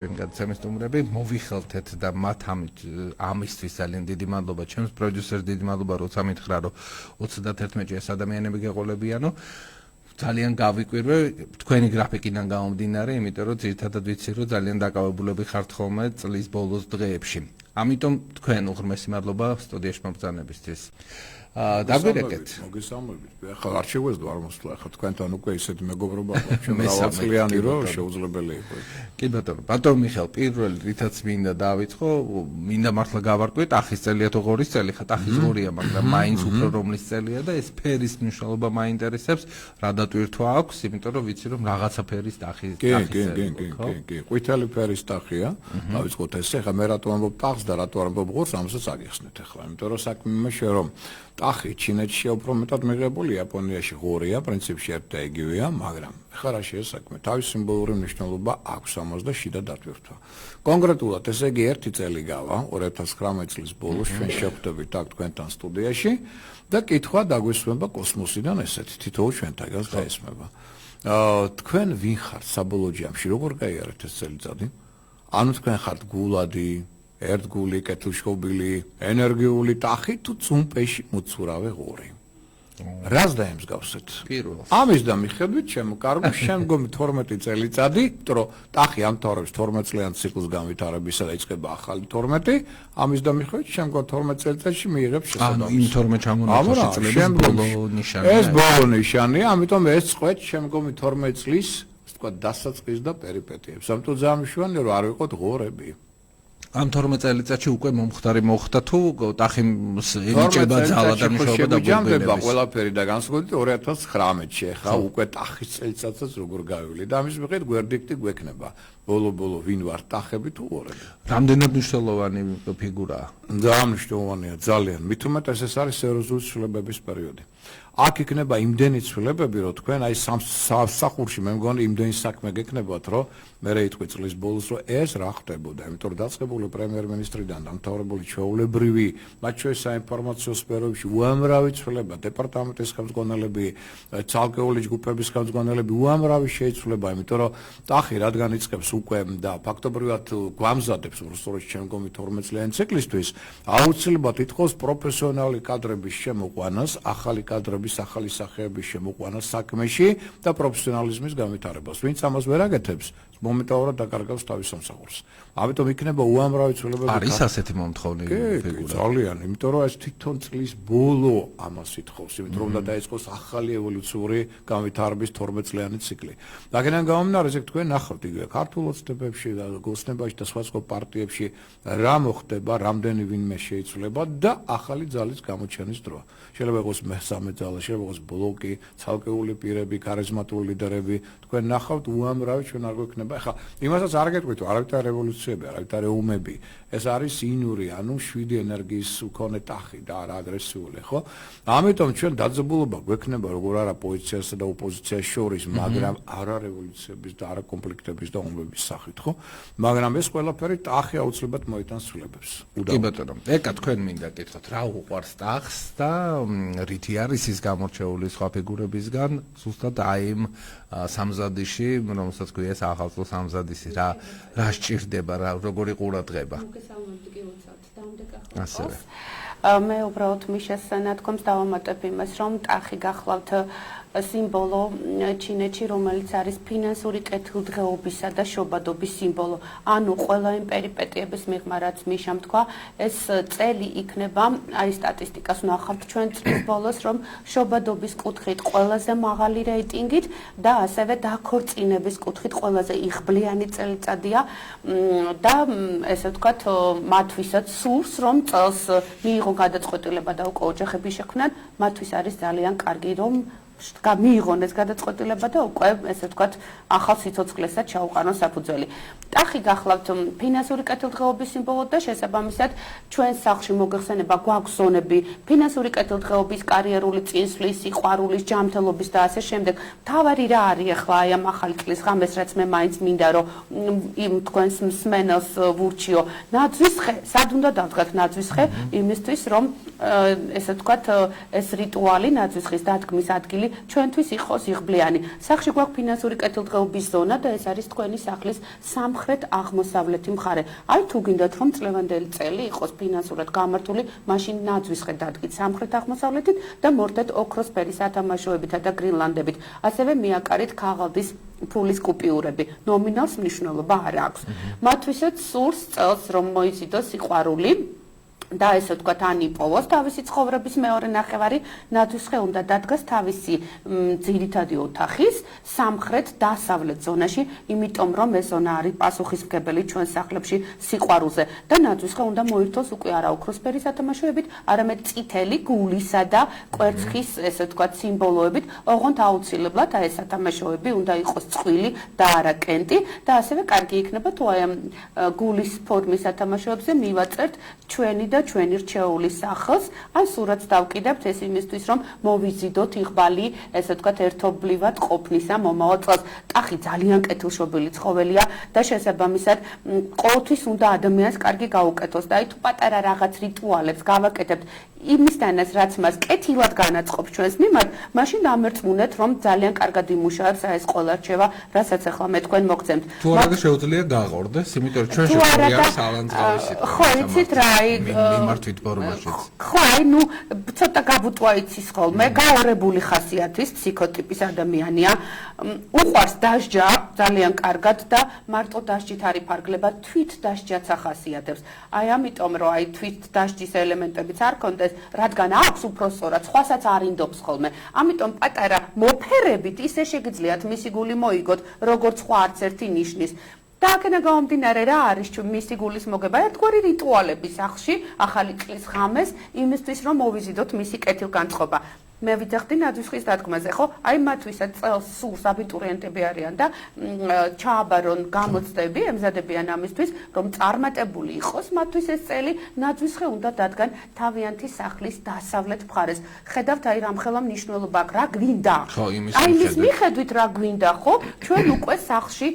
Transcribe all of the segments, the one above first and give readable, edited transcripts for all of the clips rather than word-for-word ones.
გადაცემისტუმრები მოვიხელთეთ და მათ ამისთვის ძალიან დიდი მადლობა ჩემს პროდიუსერს დიდი მადლობა როცა მითხრა რომ 31-ში ეს ადამიანები გეყოლებიანო ძალიან გავიკვირვე თქვენი გრაფიკიდან გამომდინარე იმიტომ რომ ძირითადად ვიცი რომ ძალიან დაკავებულები ხართ ხოლმე წლის ბოლოს დღეებში ამიტომ თქვენ უღრმესი მადლობა სტუდიაში მომბრძანებისთვის დაგვირეკეთ მოგესალმებით ახლა არ შეგვეძლო არ მოსვლა ახლა თქვენთან უკვე ისეთი მეგობრობა ჩვენ მრავალწლიანი რომ შეუძლებელი იყო კი ბატონო მიხელ პირველ რითაც მინდა დავიწყო მინდა მართლა გავარკვიეთ ახის წელია თუ ღორის წელი ხა ახის ღორია მაგრამ მაინც უფრო რომლის წელია და ეს ფერის მნიშვნელობა მაინტერესებს რა დატვირთვა აქვს იმიტომ რომ ვიცი რომ რაღაცა ფერის ახის კი ყვითელი ფერის ტახია დავიწყოთ ესე ხა მე რატო ამბობ ტახს და რატო არ ამბობ ღორს ამასაც აგიხსნით ახლა იმიტომ რომ საქმე იმაშია რომ ტახი ჩინეთში უფრო მეტად მიღებული იაპონიაში ღორია პრინციპში ერთ და იგივეა მაგრამ ხა რა შეესაქმე თავის სიმბოლური მნიშვნელობა აქვს ამას და შიდა დატვირთვა კონკრეტულად ესე იგი ერთი წელი გავა 2019 წლის ბოლოს ჩვენ შევხვდებით აქ თქვენთან სტუდიაში და კითხვა დაგვისვება კოსმოსიდან ესეთი თითოეულ ჩვენთან გაესმება თქვენ ვინ ხართ საბოლოო ჯამში როგორ გაიარეთ ეს წელიწადი ანუ თქვენ ხართ გულადი ერთგული, კეთილშობილი, ენერგიული ტახი თუ წუმპეში მოცურავე ღორი. რას დაემსგავსეთ? ამის და მიხედვით შემოკარგო შემდგომი 12 წელიწადი, იმიტომ რომ ტახი ამთავრებს 12 წლიან ციკლს განვითარებისა და იწყება ახალი 12, ამის და მიხედვით შემდგომ 12 წელიწადში მიიღებს შესაძლებლობას. ანუ იმ 12 ჩამონახულში წლების ბოლო ნიშანია. ეს ბოლო ნიშანია, ამიტომ ეს წყვეთ შემდგომი 12 წლის, თქვა დასაწყის და პერიპეტიებს. ამიტომ ძალიან მნიშვნელოვანია რომ არ ვიყოთ ღორები. ამ 12 წელიწადში უკვე მომხდარი მოხდა თუ ტახი ენიჭება ძალა და მშობა და გუგლდება ყველაფერი და განსხვავებით 2019-ში ახლა უკვე ტახის წელიწადსაც როგორ გავივლი და ამის მიხედვით ვერდიქტი გვექნება ბოლო ვინ ვარ ტახები თუ ღორები რამდენად მნიშვნელოვანი ფიგურაა ძალიან მნიშვნელოვანია ძალიან მით უმეტეს ეს არის სერიოზული ცვლილებების პერიოდი აქ იქნება იმდენი ცვლილებები რომ თქვენ აი სამსახურში მე მგონი იმდენი საქმე გექნებათ რომ მე რეიტყვი წლის ბოლოს რომ ეს რა ხდებოდა იმიტომ რომ დაწყებული პრემიერ-მინისტრიდან დამთავრებული ჩვეულებრივი მათ შორის საინფორმაციო სფეროებში უამრავი ცვლილება დეპარტამენტის ხელმძღვანელები ცალკეული ჯგუფების ხელმძღვანელები უამრავი შეიცვლება იმიტომ რომ ტახი რადგან იწყებს უკვე და ფაქტობრივად გვამზადებს უბრალოდ შემდგომი 12 წლიანი ციკლისთვის აუცილებლად ითხოვს პროფესიონალი კადრების შემოყვანას ახალი კადრების ახალი სახეების შემოყვანას საქმეში და პროფესიონალიზმის განვითარებას ვინც ამას ვერ აკეთებს მომენტალურად დაკარგავს თავის სამსახურს. ამიტომ იქნება უამრავი ცვლილებები. არის ასეთი მომთხოვნი ფიგურა. ძალიან, იმიტომ რომ ეს თვითონ წლის ბოლო ამას ითხოვს, იმიტომ რომ უნდა დაიწყოს ახალი ევოლუციური განვითარების 12 წლიანი ციკლი. აქედან გამომდინარე, ესე თქვენ ნახავთ იგივე ქართულ ოცნებებში და გოსნებაში და სხვა პარტიებში რა მოხდება, რამდენი ვინმე შეიცვლება და ახალი ძალის გამოჩენის დროა. შეიძლება იყოს მესამე ძალა, შეიძლება იყოს ბლოკი, ცალკეული პირები, ქარიზმატული ლიდერები, თქვენ ნახავთ უამრავი ჩვენ არ გვექნება ახლა იმასაც არ გეტყვით არავითარ რევოლუციები არავითარ ომები ეს არის ინური ანუ 7 ენერგიის მქონე ტახი და არა აგრესიული ხო ამიტომ ჩვენ დაძაბულობა გვექნება როგორ არა პოზიციასა და ოპოზიციას შორის მაგრამ არა რევოლუციების და არა კონფლიქტების და ომების სახით ხო მაგრამ ეს ყველაფერი ტახი აუცილებლად მოიტანს ცვლილებებს კი ბატონო ეკა თქვენ მინდა გითხოთ რა უყვარს ტახს და რითი არის ის გამორჩეული სხვა ფიგურებისგან ზუსტად აი იმ სამზადიში რომელსაც ქვია ეს ახალწლო სამზადისი რა სჭირდება რა როგორი ყურადღება ასევე მე უბრალოდ მიშას ნათქვამს დავამატებ იმას რომ ტახი გახლავთ სიმბოლო ჩინეთში რომელიც არის ფინანსური კეთილდღეობისა და შობადობის სიმბოლო ანუ ყველა იმ პერიპეტიების მიღმა რაც მიშამ თქვა ეს წელი იქნება აი სტატისტიკას ვნახავთ ჩვენ წლის ბოლოს რომ შობადობის კუთხით ყველაზე მაღალი რეიტინგით და ასევე დაქორწინების კუთხით ყველაზე იღბლიანი წელიწადია და ესე ვთქვათ მათთვისაც სურს რომ წელს მიიღო გადაწყვეტილება და უკვე ოჯახები შექმნან მათთვის არის ძალიან კარგი რომ მიიღონ ეს გადაწყვეტილება და უკვე ესე ვთქვათ ახალ სიცოცხლესაც ჩაუყარონ საფუძველი. ტახი გახლავთ ფინანსური კეთილდღეობის სიმბოლო და შესაბამისად ჩვენ სახლში მოგეხსენება გვაქვს ზონები ფინანსური კეთილდღეობის, კარიერული წინსვლის, სიყვარულის, ჯანმრთელობის და ასე შემდეგ. თავარი რა არის ახლა აი ამ ახალი წლის ღამეს რაც მე მაინც მინდა რომ იმ თქვენს მსმენელს ვურჩიო. ნაძვის ხე, სად უნდა დავდგათ ნაძვის ხე იმისთვის რომ ესე ვთქვათ, ეს რიტუალი ნაძვისხის დადგმის ადგილი ჩვენთვის იყოს იღბლიანი. სახლში გვაქვს ფინანსური კეთილდღეობის ზონა და ეს არის თქვენი სახლის სამხრეთ აღმოსავლეთი მხარე. აი თუ გინდათ რომ წლევანდელი წელი იყოს ფინანსურად გამართული, მაშინ ნაძვისხე დადგით სამხრეთ აღმოსავლეთით და მორდეთ ოქროსფერი სათამაშოებითა და გრინლანდებით. ასევე მიაკარით ქაღალდის ფულის კუპიურები. ნომინალს მნიშვნელობა არ აქვს. მათთვისაც სურს წელს რომ მოიზიდოს სიყვარული და ესე ვთქვათ ან იპოვოს თავისი ცხოვრების მეორე ნახევარი, ნაძვისხე უნდა დადგას თავისი ძირითადი ოთახის სამხრეთ დასავლეთ ზონაში, იმიტომ რომ ეს ზონა არის პასუხისმგებელი ჩვენ სახლებში სიყვარულზე და ნაძვისხე უნდა მოირთოს უკვე არა ოქროსფერი სათამაშოებით, არამედ წითელი, გულისა და კვერცხის ესე ვთქვათ სიმბოლოებით, ოღონდ აუცილებლად ეს სათამაშოები უნდა იყოს წყვილი და არა კენტი და ასევე კარგი იქნება თუ აი ამ გულის ფორმის სათამაშოებზე მივაწერთ ჩვენი და ჩვენი რჩეული სახელს, ან სურათს დავკიდებთ ეს იმისთვის, რომ მოვიზიდოთ იღბალი, ესე ვთქვათ, ერთობლივად ყოფნისა მომავალ წელს. ტახი ძალიან კეთილშობილი ცხოველია და შესაბამისად ყოველთვის უნდა ადამიანს კარგი გაუკეთოს და აი თუ პატარა რაღაც რიტუალებს გავაკეთებთ იმისთანაც, რაც მას კეთილად განაწყობს ჩვენს მიმართ, მაშინ დამერწმუნეთ, რომ ძალიან კარგად იმუშავებს ეს ყველა რჩევა, რასაც ახლა მე თქვენ მოგცემთ. თუ არა შეუძლია გააღორდეს, იმიტომ რომ ჩვენ შეგვიძლია სალანძღავი ხო, იცით რა, აი მიმართვით ბორომაშიც. ხო, აი ნუ ცოტა გაბუტვა იცის ხოლმე, გაორებული ხასიათის ფსიქოტიპის ადამიანია. უყვარს დასჯა ძალიან კარგად და მარტო დასჯით არ იფარგლება, თვით დასჯაც ახასიათებს. აი ამიტომ რომ აი თვით დასჯის ელემენტებიც არ ქონდეს, რადგან აქვს უფრო სწორად, სხვასაც არ ინდობს ხოლმე. ამიტომ პატარა მოფერებით ისე შეგიძლიათ მისი გული მოიგოთ, როგორც სხვა არც ერთი ნიშნის. და აქედან გამომდინარე რა არის მისი გულის მოგება? ერთგვარი რიტუალები სახლში, ახალი წლის ღამეს, იმისთვის რომ მოვიზიდოთ მისი კეთილგანწყობა. მე ვიძახდი ნაძვისხის დადგმაზე, ხო? აი მათთვისაც წელს სურს აბიტურიენტები არიან და ჩააბარონ გამოცდები, ემზადებიან ამისთვის, რომ წარმატებული იყოს მათთვის ეს წელი, ნაძვისხე უნდა დადგან თავიანთი სახლის დასავლეთ მხარეს. ხედავთ აი რამხელა მნიშვნელობა აქვს, რა გვინდა? აი მის მიხედვით რა გვინდა, ხო? ჩვენ უკვე სახლში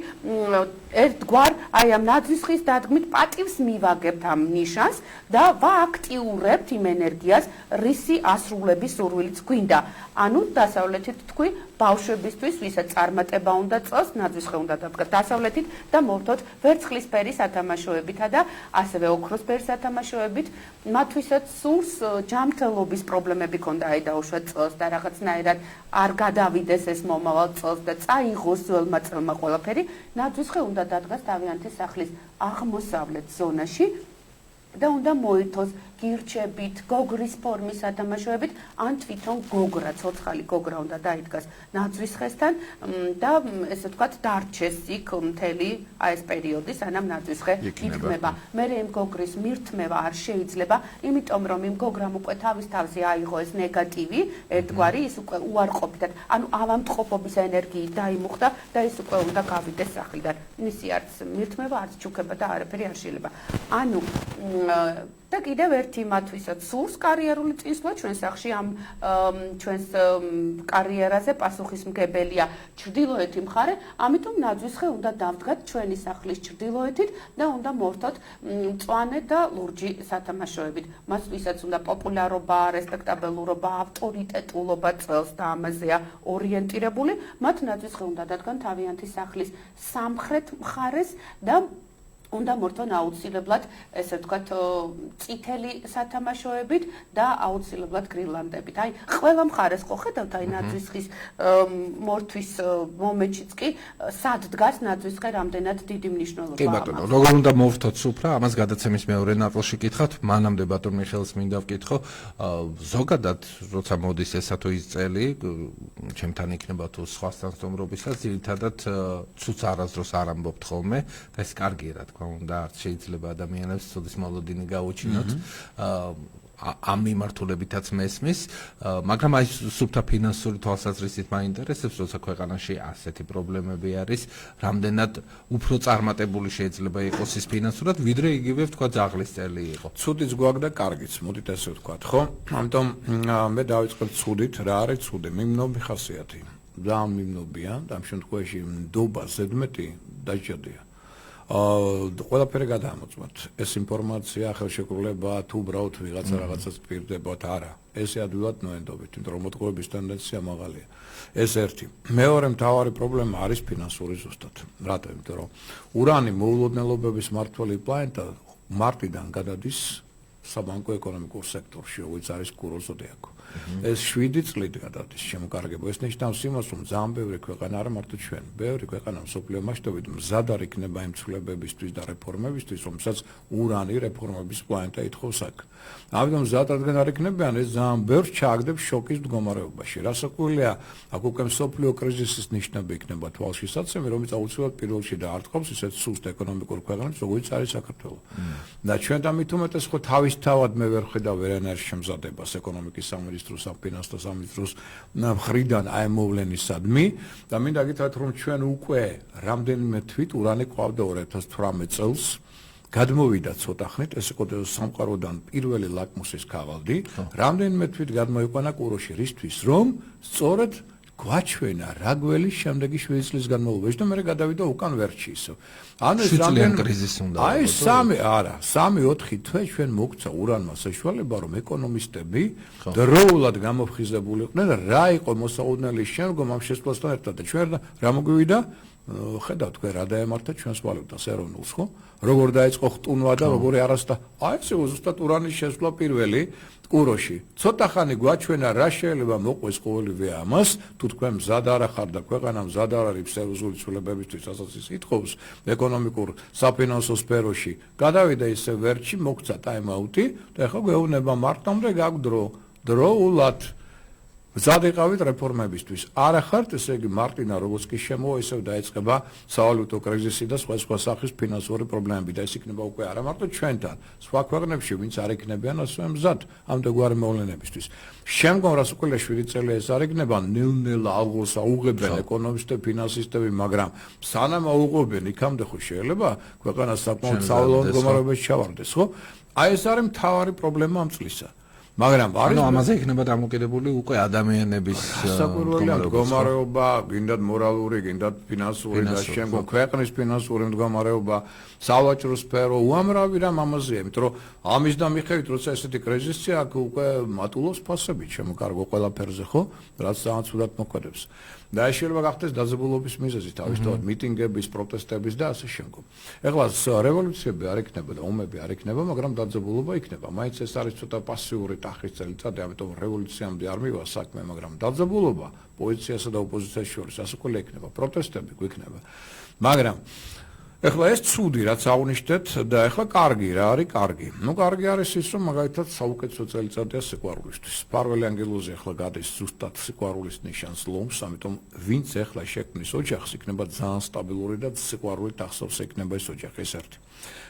ერთგვარ აი ამ ნაძვისხის დადგმით პატივს მივაგებთ ამ ნიშანს და ვააქტიურებთ იმ ენერგიას, რისი ასრულების სურვილიც გვინდა. ანუ დასავლეთით თქვი ბავშვებისთვის, ვისაც წარმატება უნდა წელს, ნაძვისხე უნდა დადგათ დასავლეთით და მოვთოთ ვერცხლისფერი სათამაშოებითა და ასევე ოქროსფერი სათამაშოებით. მათთვისაც სურს ჯანმრთელობის პრობლემები ქონდა აი დაუშვათ წელს და რაღაცნაირად არ გადავიდეს ეს მომავალ წელს და წაიღოს ძველმა წელმა ყველაფერი, ნაძვისხე უნდა დადგას თავიანთი სახლის აღმოსავლეთ ზონაში და უნდა მოირთოს გირჩებით, გოგრის ფორმის სათამაშოებით, ან თვითონ გოგრა, ცოცხალი გოგრა უნდა დაიდგას ნაძვისხესთან და ესე ვთქვათ, დარჩეს იქ მთელი აი ეს პერიოდი, სანამ ნაძვისხე იქმნება. მერე იმ გოგრის მირთმევა არ შეიძლება, იმიტომ რომ იმ გოგრამ უკვე თავის-თავზე აიღო ეს ნეგატივი, ერთგვარი ის უკვე უარყოფითად, ანუ ავამტყოფობის ენერგიით დაიმუხდა და ის უკვე უნდა გავიდეს სახლიდან. მისი არც მირთმევა, არც ჩუქება და არაფერი არ შეიძლება. ანუ და კიდევ ერთი მათთვისაც სურს კარიერული წინსვლა ჩვენ სახლში ამ ჩვენს კარიერაზე პასუხისმგებელია ჩრდილოეთი მხარე, ამიტომ ნაძვისხე უნდა დავდგათ ჩვენი სახლის ჩრდილოეთით და უნდა მოვთოთ მწვანე და ლურჯი სათამაშოებით. მათთვისაც უნდა პოპულარობა, რესპექტაბელურობა, ავტორიტეტულობა წელს და ამაზეა ორიენტირებული. მათ ნაძვისხე უნდა დადგან თავიანთი სახლის სამხრეთ მხარეს და უნდა მორთონ აუცილებლად, ესე ვთქვათ, წითელი სათამაშოებით და აუცილებლად გრინლანდებით. აი, ყველა მხარეს ხო ხედავთ, აი ნაძვისხის მორთვის მომენტშიც კი სად დგას ნაძვისხე რამდენად დიდი მნიშვნელობა აქვს. კი ბატონო, როგორ უნდა მოვთოთ სუფრა, ამას გადაცემის მეორე ნაწილში კითხავთ, მანამდე ბატონ მიხეილს მინდა ვკითხო, ზოგადად როცა მოდის ესა თუ ის წელი, ჩემთან იქნება თუ სხვასთან სტუმრობისას, ძირითადად ცუც არასდროს არ ამბობთ ხოლმე და ეს კარგია რა თქმა უნდა, არც შეიძლება ადამიანებს ცოდის მოლოდინი გაუჩინოთ. ამ მიმართულებითაც მესმის, მაგრამ აი სუფთა ფინანსური თვალსაზრისით მაინტერესებს, როცა ქვეყანაში ასეთი პრობლემები არის, რამდენად უფრო წარმატებული შეიძლება იყოს ის ფინანსურად, ვიდრე იგივე ვთქვა ძაღლის წელი იყო. ცუდიც გვაქვს და კარგიც, მოდით ესე ვთქვათ, ხო? ამიტომ მე დავიწყებ ცუდით, რა არის ცუდი? მიმნობი ხასიათი. ძალიან მიმნობია და ამ შემთხვევაში ნდობა ზედმეტი დაჭადია. ყველაფერი გადაამოწმოთ. ეს ინფორმაცია ხელშეკრულება თუ უბრალოდ ვიღაცა რაღაცას პირდებათ, არა. ესე ადვილად ნოენდობით, იმიტომ რომ მოტყუების ტენდენცია მაღალია. ეს ერთი. მეორე მთავარი პრობლემა არის ფინანსური ზუსტად. რატო? იმიტომ რომ ურანი მოულოდნელობების მმართველი პლანეტა მარტიდან გადადის საბანკო ეკონომიკურ სექტორში, როგორც არის კურო ზოდიაკო. ეს 7 წლით გადადის შემოკარგება. ეს ნიშნავს იმას, რომ ძალიან ბევრი ქვეყანა, არა მარტო ჩვენ, ბევრი ქვეყანა მსოფლიო მასშტაბით მზად არ იქნება იმ ცვლილებებისთვის და რეფორმებისთვის, რომელსაც ურანი რეფორმების პლანეტა ითხოვს აქ. ამიტომ მზად რადგან არ იქნებიან, ეს ძალიან ბევრს ჩააგდებს შოკის მდგომარეობაში. რასაკვირველია, აქ უკვე მსოფლიო კრიზისის ნიშნები იქნება თვალშისაცემი, რომელიც აუცილებლად პირველში დაარტყობს ისეთ სუსტ ეკონომიკურ ქვეყნებს, როგორც არის საქართველო. და ჩვენ და მით უმეტეს ხო თავისთავად მე ვერ ხედავ ვერანაირ შემზადებას ეკონომიკის სამინისტროს, საფინანსო სამინისტროს მხრიდან აი მოვლენისადმი და მინდა გითხრათ, რომ ჩვენ უკვე რამდენიმე თვით ურანი ყავდა 2018 წელს გადმოვიდა ცოტა ხნით, ეს იყო სამყაროდან პირველი ლაკმუსის ქაღალდი, რამდენიმე თვით გადმოიყვანა კუროში, რისთვის რომ სწორედ გვაჩვენა რა გველის შემდეგი 7 წლის განმავლობაში და მე გადავიდა უკან ვერჩი ისო. ანუ ეს რამდენი კრიზისი უნდა აი 3-4 თვე ჩვენ მოგცა ურანმა საშუალება რომ ეკონომისტები დროულად გამოფხიზებულიყვნენ რა იყო მოსაუდნელი შემდგომ ამ შესვლასთან ერთად და ჩვენ რა მოგვივიდა ხედავთ თქვენ რა დაემართა ჩვენს ვალუტას ეროვნულს ხო როგორ დაიწყო ხტუნვა და როგორი არასდა აი ეს ზუსტად ურანის შესვლა პირველი კუროში ცოტა ხანი გვაჩვენა რა შეიძლება მოყვეს ყოველივე ამას თუ თქვენ მზად არ ხართ და ქვეყანა მზად არ არის სერიოზული ცვლილებებისთვის ასაც ის ითხოვს ეკონომიკურ საფინანსო სფეროში გადავიდა ისე ვერჩი მოგცა ტაიმაუტი და ახლა გვეუბნება მარტამდე გაგდრო დროულად მზად იყავით რეფორმებისთვის. არა ხართ, ესე იგი მარტინა როგორც კი შემოვა, ისევ დაიწყება სავალუტო კრიზისი და სხვა სახის ფინანსური პრობლემები და ეს იქნება უკვე არა მარტო ჩვენთან, სხვა ქვეყნებში, ვინც არ იქნებიან ასევე მზად ამ დაგვარი მოვლენებისთვის. შემდგომ რას უკვე 7 წელი ეს არ იქნება, ნელ-ნელა ალღოს აუღებენ ეკონომისტები, ფინანსისტები, მაგრამ სანამ აუღებენ, იქამდე ხო შეიძლება ქვეყანა საკმაოდ სავალალო მდგომარეობაში ჩავარდეს, ხო? აი ეს არის მთავარი პრობლემა ამ წლისა. მაგრამ არის ამაზე იქნება დამოკიდებული უკვე ადამიანების საკურველია მდგომარეობა, გინდათ მორალური, გინდათ ფინანსური და შემდგომ ქვეყნის ფინანსური მდგომარეობა, სავაჭრო სფერო, უამრავი რამ ამაზეა, იმიტომ რომ ამის და მიხედვით, როცა ესეთი კრიზისი აქ უკვე მატულობს ფასები, შემოკარგო ყველაფერზე, ხო? რაც ძალიან ცუდად მოქმედებს. და ეს შეიძლება გახდეს დაძაბულობის მიზეზი, თავისთავად მიტინგების, პროტესტების და ასე შემდგომ. ეხლა რევოლუციები არ იქნება და ომები არ იქნება, მაგრამ დაძაბულობა იქნება. მაინც ეს არის ცოტა პასიური ტახის წელიწადი, ამიტომ რევოლუციამდე არ მივა საქმე, მაგრამ დაძაბულობა პოზიციასა და ოპოზიციას შორის ასაკული იქნება, პროტესტები გვიქნება. მაგრამ ეხლა ეს ცუდი რაც აღნიშნეთ და ეხლა კარგი რა არის კარგი. ნუ კარგი არის ის რომ მაგალითად საუკეთესო წელიწადია სიყვარულისთვის. პარველი ანგელოზი ეხლა გადის ზუსტად სიყვარულის ნიშანს ლომს, ამიტომ ვინც ეხლა შექმნის ოჯახს იქნება ძალიან სტაბილური და სიყვარულით ახსოვს იქნება ეს ოჯახი ეს ერთი.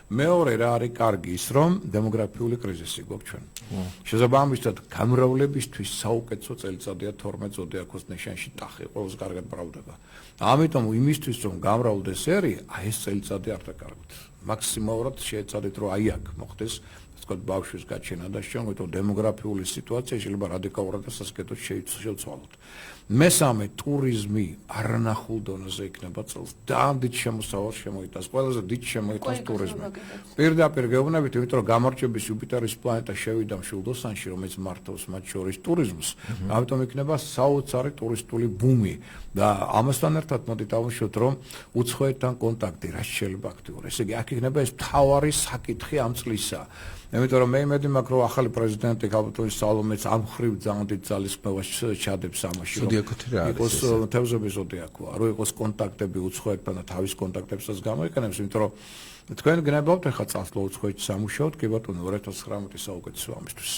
მეორე რა არის კარგი ის რომ დემოგრაფიული კრიზისი გვაქვს ჩვენ. შეიძლება ამისთად გამრავლებისთვის საუკეთესო წელიწადია 12 ზოდიაქოს ნიშანში ტახი ყველაზე კარგად მრავლდება. ამიტომ იმისთვის რომ გამრავლდეს ერი, აი ეს წელიწადი არ დაკარგოთ. მაქსიმალურად შეეცადეთ რომ აი აქ მოხდეს თქვა ბავშვის გაჩენა და შემოიტო დემოგრაფიული სიტუაცია შეიძლება რადიკალურად და სასკეთოდ შევცვალოთ. მესამე ტურიზმი არნახულ დონეზე იქნება წელს. ძალიან დიდ შემოსავალს შემოიტანს, ყველაზე დიდ შემოიტანს ტურიზმი. პირდაპირ გეუბნებით, იმიტომ რომ გამარჯვების იუპიტერის პლანეტა შევიდა მშვილდოსანში, რომელიც მართავს მათ შორის ტურიზმს. ამიტომ იქნება საოცარი ტურისტული ბუმი და ამასთან ერთად მოდით ავუშვოთ, რომ უცხოეთთან კონტაქტი რაც შეიძლება აქტიური. ესე იგი, აქ იქნება ეს მთავარი საკითხი ამ წლისა. იმიტომ რომ მე იმედი მაქვს რომ ახალი პრეზიდენტი ქალბატონი სალომეც ამ ხრივ ძალიან დიდ ძალისხმევას ჩადებს ამაში რომ იყოს თევზების ზოდიაქოა რომ იყოს კონტაქტები უცხოეთთან და თავის კონტაქტებსაც გამოიყენებს იმიტომ რომ თქვენ გნებავთ ახლა წასვლა უცხოეთში სამუშაოდ კი ბატონო 2019 საუკეთესო ამისთვის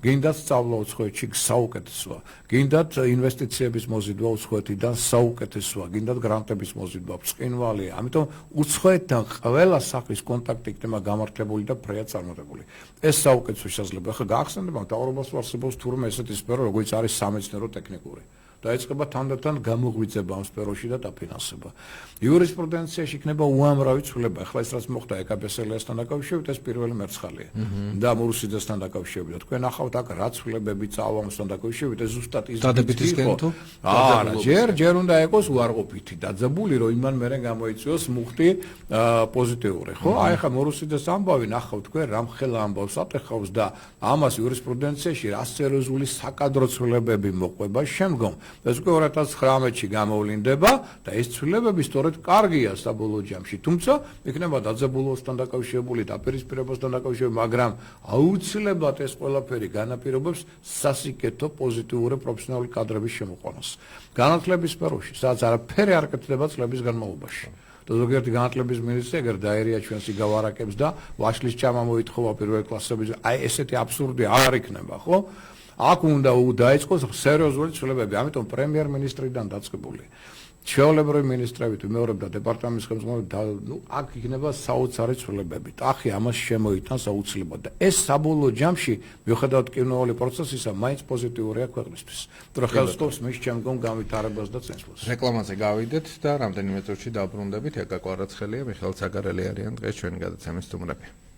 გინდათ სწავლა უცხოეთში საუკეთესოა გინდათ ინვესტიციების მოზიდვა უცხოეთიდან საუკეთესოა გინდათ გრანტების მოზიდვა ბრწყინვალეა ამიტომ უცხოეთთან ყველა სახის კონტაქტი იქნება გამართლებული და ფრეა წარმატებული ეს საუკეთესო შესაძლებლობა ახლა გაახსენდება მთავრობას არსებობს თურმე ესეთი სფერო როგორც არის სამეცნიერო ტექნიკური დაიწყება თანდათან გამოღვიძება ამ სფეროში და დაფინანსება. იურისპრუდენციაში იქნება უამრავი ცვლილება. ახლა ეს რაც მოხდა ეკაბესელიასთან დაკავშირებით, ეს პირველი მერცხალია. და მურუსიძესთან დაკავშირებით. თქვენ ახავთ აქ რა ცვლილებები წავა ამასთან დაკავშირებით, ეს ზუსტად ის დადებითისკენ თუ? არა, ჯერ უნდა იყოს უარყოფითი დაძაბული, რომ იმან მერე გამოიწვიოს მუხტი პოზიტიური, ხო? აი ხა მურუსიძეს ამბავი ნახავთ თქვენ რამ ხელა ამბავს ატეხავს და ამას იურისპრუდენციაში რა სერიოზული საკადრო ცვლილებები მოყვება შემდგომ. ეს უკვე 2019-ში გამოვლინდება და ეს ცვლილებები სწორედ კარგია საბოლოო ჯამში. თუმცა იქნება დაძაბულობასთან დაკავშირებული, დაპირისპირებასთან დაკავშირებული, მაგრამ აუცილებლად ეს ყველაფერი განაპირობებს სასიკეთო პოზიტიური პროფესიონალური კადრების შემოყვანას. განათლების სფეროში, სადაც არაფერი არ კეთდება წლების განმავლობაში. და ზოგიერთი განათლების მინისტრი ეგერ დაერია ჩვენს იგავარაკებს და ვაშლის ჭამა მოითხოვა პირველ კლასების. აი ესეთი აბსურდი არ იქნება, ხო? აქ უნდა დაიწყოს სერიოზული ცვლილებები, ამიტომ პრემიერ-მინისტრიდან დაწყებული. ჩვეულებრივი მინისტრები თუ მეორებდა დეპარტამენტის ხელმძღვანელები, აქ იქნება საოცარი ცვლილებები. ტახი ამას შემოიტანს აუცილებლად და ეს საბოლოო ჯამში მიუხედავად კინოური პროცესისა, მაინც პოზიტიურია ქვეყნისთვის. თუ ხელს სთხოვს მის შემდგომ განვითარებას და წინსვლას. რეკლამაზე გავიდეთ და რამდენიმე წუთში დავბრუნდებით. ეკა კვარაცხელია, მიხეილ ცაგარელი არიან დღეს ჩვენი გადაცემის სტუმრები.